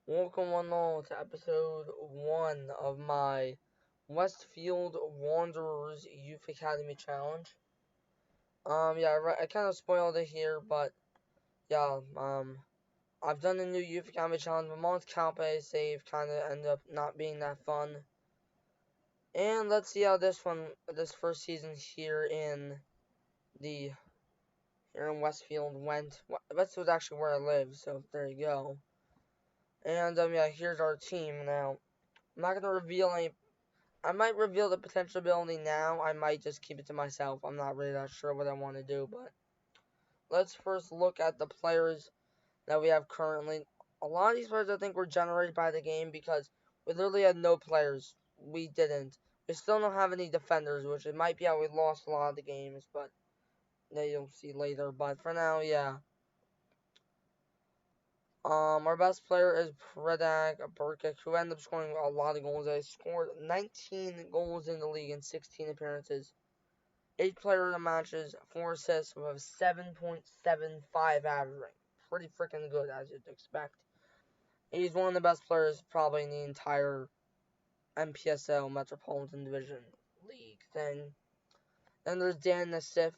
Welcome one all to episode 1 of my Westfield Wanderers Youth Academy Challenge. I kind of spoiled it here, but yeah, I've done the new Youth Academy Challenge, but Mont Calpe save kind of ended up not being that fun. And let's see how this first season the, here in Westfield went. Westfield's actually where I live, so there you go. And, here's our team now. I'm not gonna reveal any. I might reveal the potential ability now. I might just keep it to myself. I'm not really that sure what I want to do, but let's first look at the players that we have currently. A lot of these players I think were generated by the game because we literally had no players. We didn't. We still don't have any defenders, which it might be how we lost a lot of the games, but that you'll see later. But for now, yeah. Our best player is Predak Burkic, who ended up scoring a lot of goals. He scored 19 goals in the league in 16 appearances. 8 player of the matches, 4 assists with a 7.75 average. Pretty freaking good, as you'd expect. He's one of the best players probably in the entire MPSL Metropolitan Division League thing. Then there's Dan Nassif.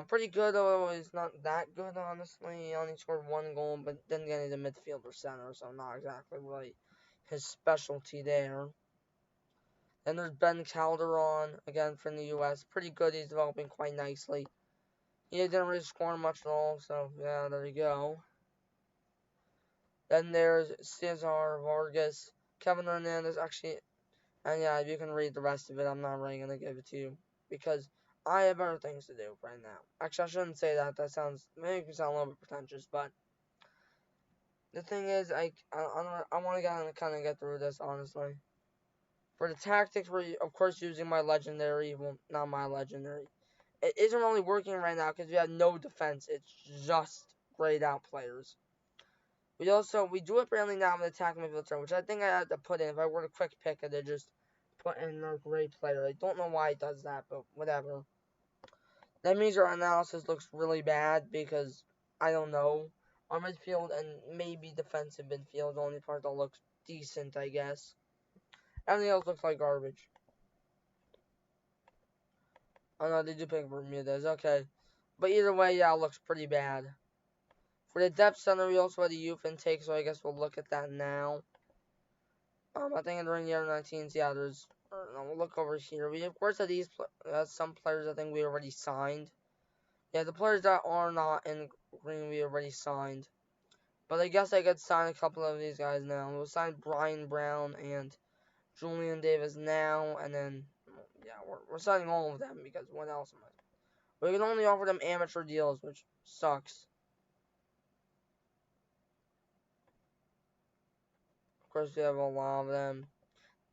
Pretty good, although he's not that good, honestly. He only scored 1 goal, but then again, he's a midfielder center, so not exactly really his specialty there. Then there's Ben Calderon, again from the U.S. Pretty good, he's developing quite nicely. He didn't really score much at all, so yeah, there you go. Then there's Cesar Vargas, Kevin Hernandez, actually, and yeah, you can read the rest of it. I'm not really going to give it to you, because I have better things to do right now. Actually, I shouldn't say that. That maybe it sound a little bit pretentious, but the thing is, I want to kind of get through this, honestly. For the tactics, we're, of course, using my legendary, well, not my legendary. It isn't really working right now because we have no defense. It's just grayed out players. We do it randomly now with attack midfielder, which I think I had to put in. If I were to quick pick it, I'd just put in a gray player. I don't know why it does that, but whatever. That means our analysis looks really bad because, I don't know, our midfield and maybe defensive midfield, the only part that looks decent, I guess. Everything else looks like garbage. Oh no, they do pick Bermudez, okay. But either way, yeah, it looks pretty bad. For the depth center, we also had a youth intake, so I guess we'll look at that now. I think during the under-19s, yeah, we'll look over here. We, of course, have some players I think we already signed. Yeah, the players that are not in green, we already signed. But I guess I could sign a couple of these guys now. We'll sign Brian Brown and Julian Davis now, and then, yeah, we're signing all of them, because what else am I? We can only offer them amateur deals, which sucks. Of course, we have a lot of them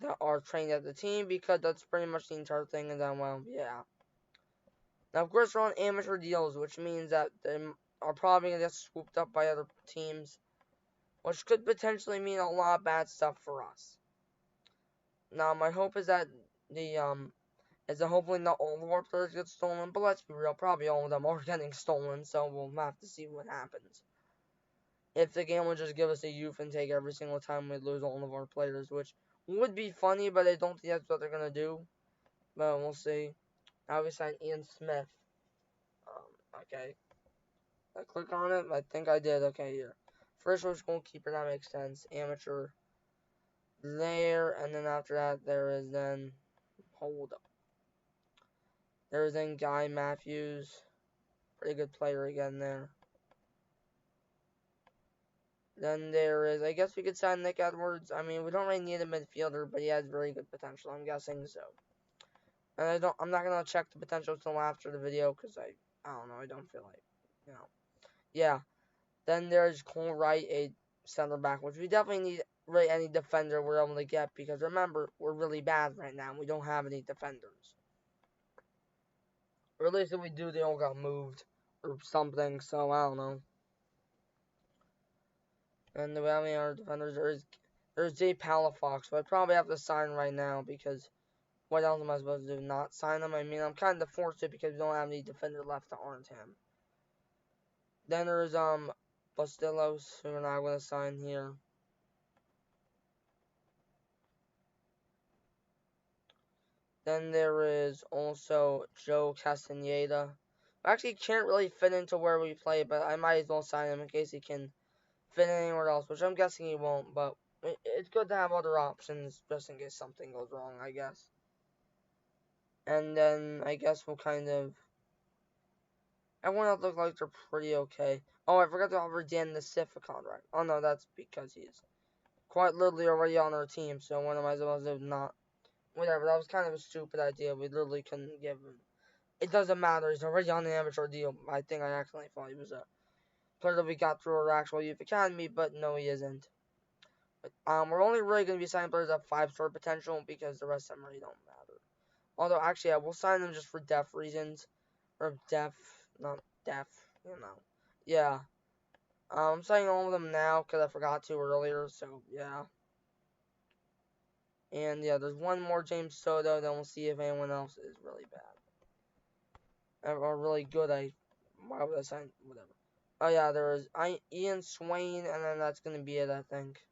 that are trained at the team, because that's pretty much the entire thing, and then, well, yeah. Now, of course, we're on amateur deals, which means that they are probably going to get swooped up by other teams, which could potentially mean a lot of bad stuff for us. Now, my hope is that hopefully not all of our players get stolen, but let's be real, probably all of them are getting stolen, so we'll have to see what happens. If the game will just give us a youth intake every single time we lose all of our players, which would be funny, but I don't think that's what they're going to do. But we'll see. Now we signed Ian Smith. Okay. I click on it. I think I did. Okay, here. First was goalkeeper. That makes sense. Amateur. There. And then after that, there is then... Hold up. There is then Guy Matthews. Pretty good player again there. Then there is... I guess we could sign Nick Edwards. I mean, we don't really need a midfielder, but he has very good potential. I'm guessing so. And I'm not going to check the potential until after the video, because I don't know. I don't feel like, Yeah. Then there's Cole Wright, a center back, which we definitely need really any defender we're able to get, because remember, we're really bad right now. We don't have any defenders. Or at least if we do, they all got moved or something, so I don't know. And do we have any other defenders? There's Jay Palafox, so I probably have to sign right now, because what else am I supposed to do? Not sign him? I mean, I'm kind of forced to, because we don't have any defender left that aren't him. Then there's Bastillos, who we're not going to sign here. Then there is also Joe Castaneda. Actually, can't really fit into where we play, but I might as well sign him in case he can fit anywhere else, which I'm guessing he won't, but it's good to have other options just in case something goes wrong, I guess. And then I guess we'll kind of... Everyone else looks like they're pretty okay. Oh, I forgot to offer Dan the Sif a contract. Oh no, that's because he's quite literally already on our team, so what am I supposed to do? Not... Whatever, that was kind of a stupid idea. We literally couldn't give him... It doesn't matter, he's already on the amateur deal. I think I accidentally thought he was a player that we got through our actual youth academy, but no, he isn't. We're only really going to be signing players at 5-star potential because the rest of them really don't matter. Although, actually, yeah, we'll sign them just for depth reasons. Or not deaf, you know. Yeah. I'm signing all of them now because I forgot to earlier, so yeah. And yeah, there's one more James Soto, then we'll see if anyone else is really bad. Or really good, why would I sign, whatever. Oh yeah, there is Ian Swain, and then that's going to be it, I think.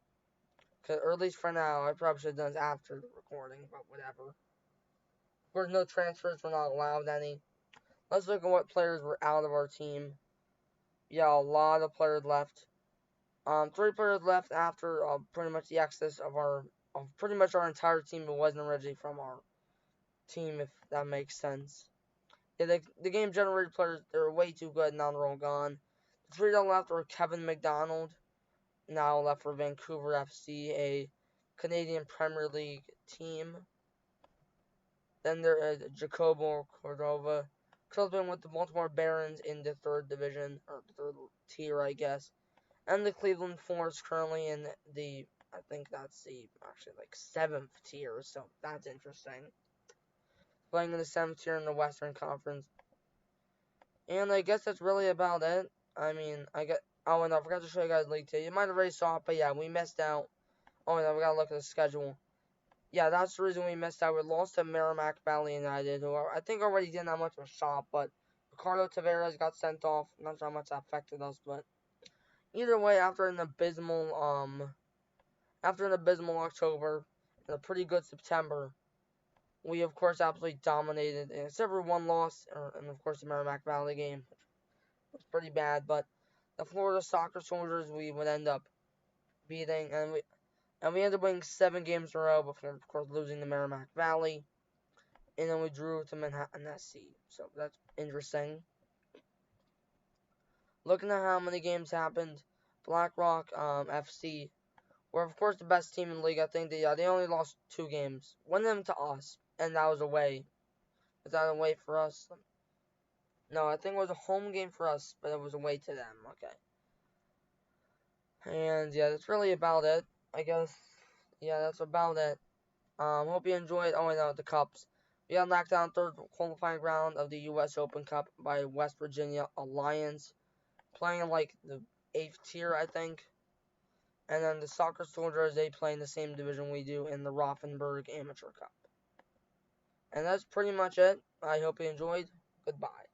Or at least for now, I probably should have done this after the recording, but whatever. Of course, no transfers, we're not allowed any. Let's look at what players were out of our team. Yeah, a lot of players left. 3 players left after pretty much the exodus of pretty much our entire team. It wasn't originally from our team, if that makes sense. Yeah, the game generated players, they were way too good, now they're all gone. The 3 that left were Kevin McDonald, now left for Vancouver FC, a Canadian Premier League team. Then there is Jacobo Cordova, currently been with the Baltimore Barons in the 3rd division, or the 3rd tier, I guess. And the Cleveland Force currently in the, I think that's the, actually, like, 7th tier, so that's interesting. Playing in the 7th tier in the Western Conference. And I guess that's really about it. I mean, oh, and I forgot to show you guys League 2. You might have already saw it, but yeah, we missed out. Oh, and we gotta look at the schedule. Yeah, that's the reason we missed out. We lost to Merrimack Valley United, who I think already didn't have much of a shot, but Ricardo Tavares got sent off. Not sure how much that affected us, but either way, after an abysmal October and a pretty good September, we of course absolutely dominated, except for one loss, and of course the Merrimack Valley game, which was pretty bad. But the Florida Soccer Soldiers we would end up beating, and we ended up winning 7 games in a row before, of course, losing to Merrimack Valley. And then we drew to Manhattan SC. So that's interesting. Looking at how many games happened, BlackRock FC were, of course, the best team in the league. I think they only lost 2 games. One of them to us, and that was away. Was that away for us? No, I think it was a home game for us, but it was away to them. Okay. And yeah, that's really about it. I guess, yeah, that's about it. Hope you enjoyed. Oh, I know, the Cups. We got knocked down 3rd qualifying round of the U.S. Open Cup by West Virginia Alliance, playing in, like, the 8th tier, I think. And then the Soccer Soldiers, they play in the same division we do in the Rothenburg Amateur Cup. And that's pretty much it. I hope you enjoyed. Goodbye.